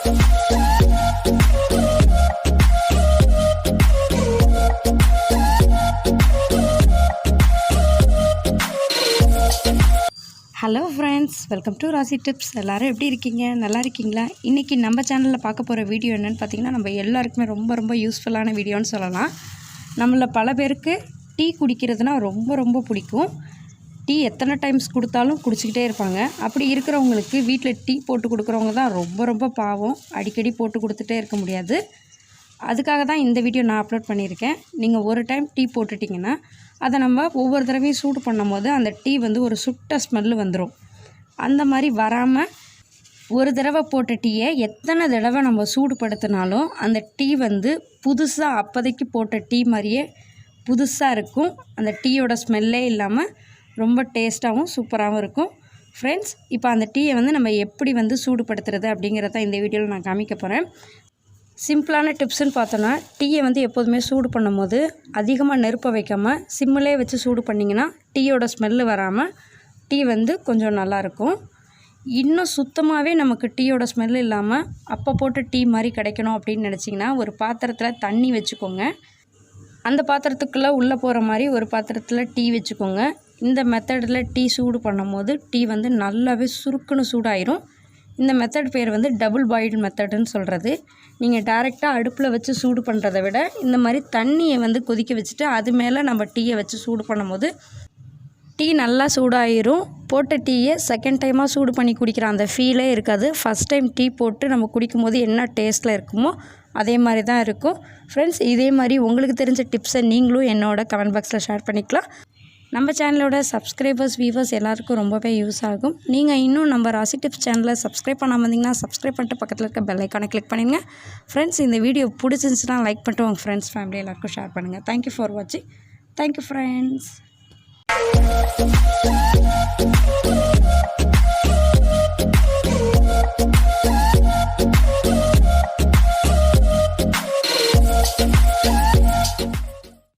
Hello friends, welcome to ராசி tips. எல்லோரும் எப்படி இருக்கீங்க? நல்லா இருக்கீங்களா? இன்றைக்கி நம்ம சேனலில் பார்க்க போகிற வீடியோ என்னென்னு பார்த்தீங்கன்னா, நம்ம எல்லாருக்குமே ரொம்ப யூஸ்ஃபுல்லான வீடியோன்னு சொல்லலாம். நம்மள பல பேருக்கு டீ குடிக்கிறதுனா ரொம்ப பிடிக்கும். டீ எத்தனை டைம்ஸ் கொடுத்தாலும் குடிச்சிக்கிட்டே இருப்பாங்க. அப்படி இருக்கிறவங்களுக்கு வீட்டில் டீ போட்டு கொடுக்குறவங்க தான் ரொம்ப பாவம். அடிக்கடி போட்டு கொடுத்துட்டே இருக்க முடியாது. அதுக்காக தான் இந்த வீடியோ நான் அப்லோட் பண்ணியிருக்கேன். நீங்கள் ஒரு டைம் டீ போட்டுட்டிங்கன்னா அதை நம்ம ஒவ்வொரு தடவையும் சூடு பண்ணும் போது அந்த டீ ஒரு சுட்ட ஸ்மெல்லு வந்துடும். அந்த மாதிரி வராமல் ஒரு தடவை போட்ட டீயை எத்தனை தடவை நம்ம சூடுபடுத்தினாலும் அந்த டீ புதுசாக அப்போதைக்கு போட்ட டீ மாதிரியே புதுசாக இருக்கும். அந்த டீயோட ஸ்மெல்லே இல்லாமல் ரொம்ப டேஸ்ட்டாகவும் சூப்பராகவும் இருக்கும். ஃப்ரெண்ட்ஸ், இப்போ அந்த டீயை நம்ம எப்படி சூடுபடுத்துறது அப்படிங்கிறத இந்த வீடியோவில் நான் காமிக்க போகிறேன். சிம்பிளான டிப்ஸ்ன்னு பார்த்தோன்னா, டீயை எப்போதுமே சூடு பண்ணும் போது அதிகமாக நெருப்பை வைக்காமல் சிம்மிலே வச்சு சூடு பண்ணிங்கன்னா டீயோட ஸ்மெல்லு வராமல் டீ கொஞ்சம் நல்லாயிருக்கும். இன்னும் சுத்தமாகவே நமக்கு டீயோட ஸ்மெல் இல்லாமல் அப்போ போட்டு டீ மாதிரி கிடைக்கணும் அப்படின்னு நினச்சிங்கன்னா, ஒரு பாத்திரத்தில் தண்ணி வச்சுக்கோங்க. அந்த பாத்திரத்துக்குள்ளே உள்ளே போகிற மாதிரி ஒரு பாத்திரத்தில் டீ வச்சுக்கோங்க. இந்த மெத்தடில் டீ சூடு பண்ணும் போது டீ நல்லாவே சுருக்குன்னு சூடாயிரும். இந்த மெத்தட் பேர் டபுள் பாயில்டு மெத்தடுன்னு சொல்கிறது. நீங்கள் டைரெக்டாக அடுப்பில் வச்சு சூடு பண்ணுறதை விட இந்த மாதிரி தண்ணியை கொதிக்க வச்சுட்டு அது மேலே நம்ம டீயை வச்சு சூடு பண்ணும்போது டீ நல்லா சூடாயிரும். போட்ட டீயை செகண்ட் டைமாக சூடு பண்ணி குடிக்கிற அந்த ஃபீலே இருக்காது. ஃபஸ்ட் டைம் டீ போட்டு நம்ம குடிக்கும்போது என்ன டேஸ்ட்டில் இருக்குமோ அதே மாதிரி தான் இருக்கும். ஃப்ரெண்ட்ஸ், இதே மாதிரி உங்களுக்கு தெரிஞ்ச டிப்ஸை நீங்களும் என்னோட கமெண்ட் பாக்ஸில் ஷேர் பண்ணிக்கலாம். நம்ம சேனலோட சப்ஸ்கிரைபர்ஸ் வியூவர்ஸ் எல்லாருக்கும் ரொம்பவே யூஸ் ஆகும். நீங்கள் இன்னும் நம்ம ராசி டிப்ஸ் சேனலை சப்ஸ்கிரைப் பண்ணாமல் இருந்தீங்கன்னா சப்ஸ்கிரைப் பண்ணிட்டு பக்கத்தில் இருக்க பெல் ஐக்கானை கிளிக் பண்ணிடுங்க. ஃப்ரெண்ட்ஸ், இந்த வீடியோ பிடிச்சிருந்துச்சுன்னா லைக் பண்ணிட்டு உங்கள் ஃப்ரெண்ட்ஸ் ஃபேமிலி எல்லாருக்கும் ஷேர் பண்ணுங்கள். தேங்க்யூ ஃபார் வாட்சிங். Thank you friends.